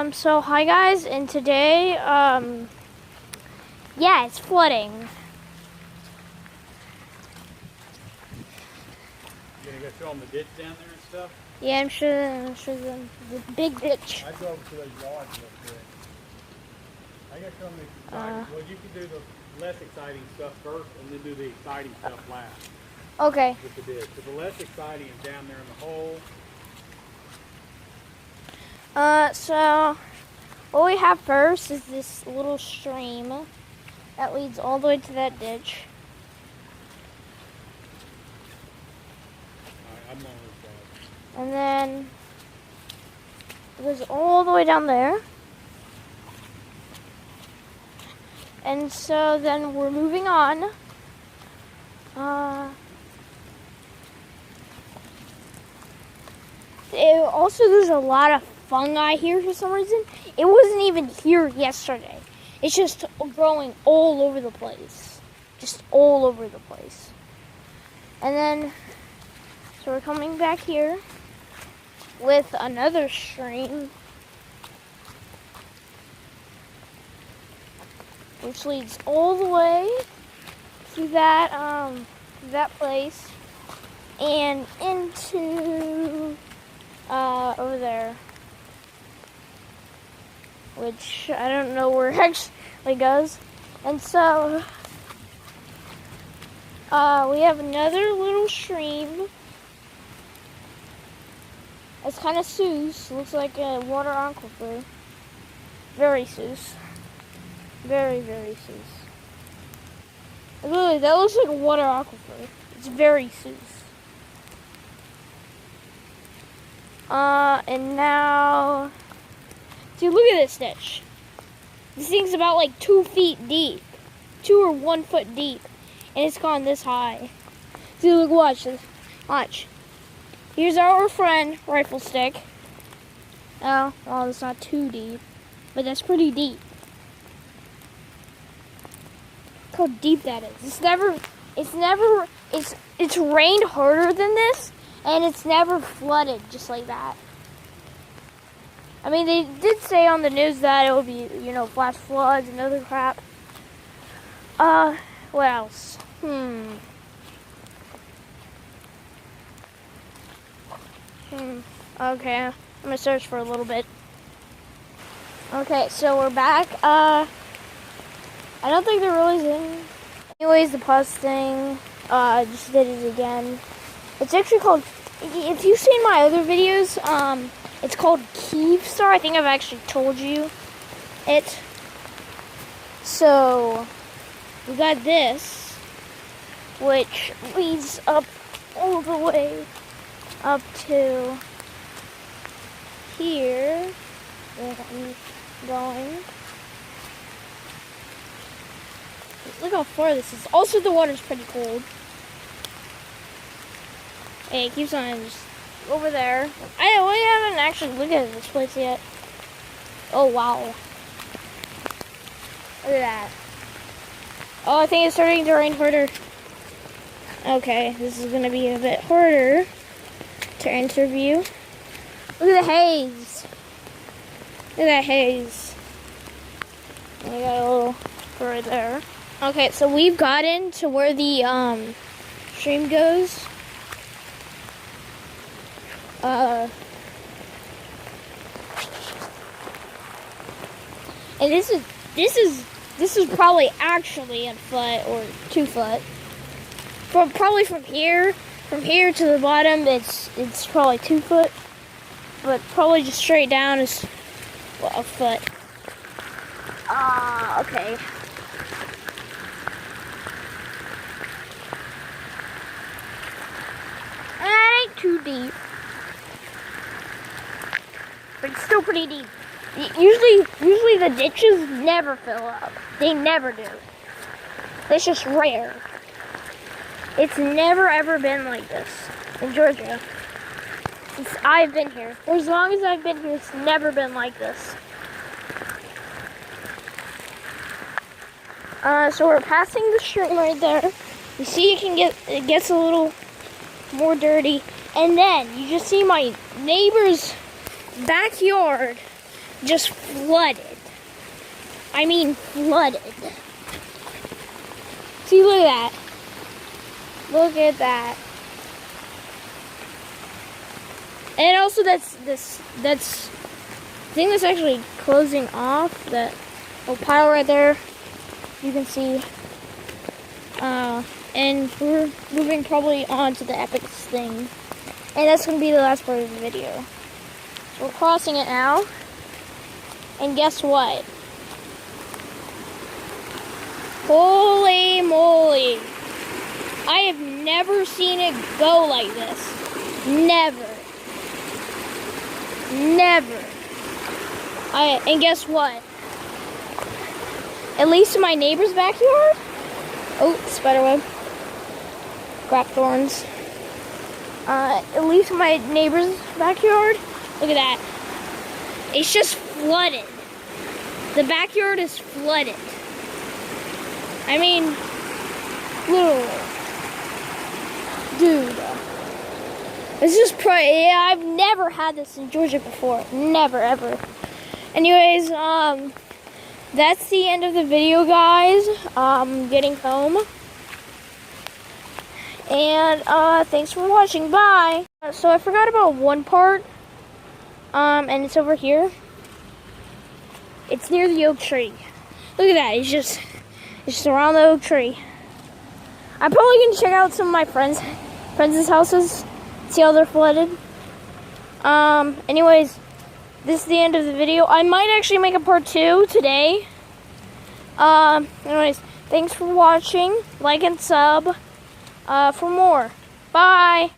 So hi guys, and today, yeah, it's flooding. You gonna go show them the ditch down there and stuff? Yeah, I'm sure the big ditch. I drove to those yards real quick. I gotta show them the exciting, well, you can do the less exciting stuff first and then do the exciting stuff last. Okay. With the ditch. So the less exciting is down there in the hole. So what we have first is this little stream that leads all the way to that ditch. Alright, I'm on this side. And then it goes all the way down there. And so then we're moving on. There's a lot of fungi here for some reason. It wasn't even here yesterday. It's just growing all over the place. Just all over the place. And then, so we're coming back here with another stream, which leads all the way to that place and into over there, which I don't know where it actually goes. And so we have another little stream. It's kind of Seuss. Looks like a water aquifer. Very Seuss. Very, very Seuss. Literally, that looks like a water aquifer. It's very Seuss. And now, dude, look at this ditch. This thing's about like 2 feet deep. 2 or 1 foot deep. And it's gone this high. Dude, look, watch this. Watch. Here's our friend, Rifle Stick. Oh, well, it's not too deep. But that's pretty deep. Look how deep that is. It's rained harder than this. And it's never flooded just like that. I mean, they did say on the news that it would be, flash floods and other crap. What else? Okay, I'm gonna search for a little bit. Okay, so we're back. I don't think there really is any. Anyways, the pause thing, I just did it again. It's actually called, if you've seen my other videos, it's called Keevstar. I think I've actually told you it. So, we got this, which leads up all the way up to here, where I'm going. Look how far this is. Also, the water's pretty cold. Hey, it keeps on just over there. We haven't actually looked at this place yet. Oh, wow. Look at that. Oh, I think it's starting to rain harder. Okay, this is going to be a bit harder to interview. Look at the haze. Look at that haze. I got a little right there. Okay, so we've gotten to where the stream goes. And this is probably actually a foot or 2 foot. Probably from here to the bottom, it's probably 2 foot. But probably just straight down is a foot. Okay. That ain't too deep. But it's still pretty deep. Usually the ditches never fill up. They never do. It's just rare. It's never ever been like this in Georgia. Since I've been here. For as long as I've been here, it's never been like this. So we're passing the stream right there. You see it gets a little more dirty. And then you just see my neighbor's backyard just flooded. I mean flooded. See, look at that. Look at that. And also that's thing that's actually closing off, that little pile right there, you can see. And we're moving probably on to the epic thing. And that's going to be the last part of the video. So we're crossing it now. And guess what? Holy moly. I have never seen it go like this. Never. Never. And guess what? At least in my neighbor's backyard. Oh, spiderweb. Crap thorns. At least in my neighbor's backyard. Look at that. It's just flooded. The backyard is flooded. I mean, literally. Dude. This is yeah, I've never had this in Georgia before. Never, ever. Anyways, that's the end of the video, guys. Getting home. And, thanks for watching. Bye. So I forgot about one part. And it's over here. It's near the oak tree. Look at that. It's just around the oak tree. I'm probably going to check out some of my friends' houses. See how they're flooded. Anyways, this is the end of the video. I might actually make a part 2 today. Anyways, thanks for watching. Like and sub for more. Bye.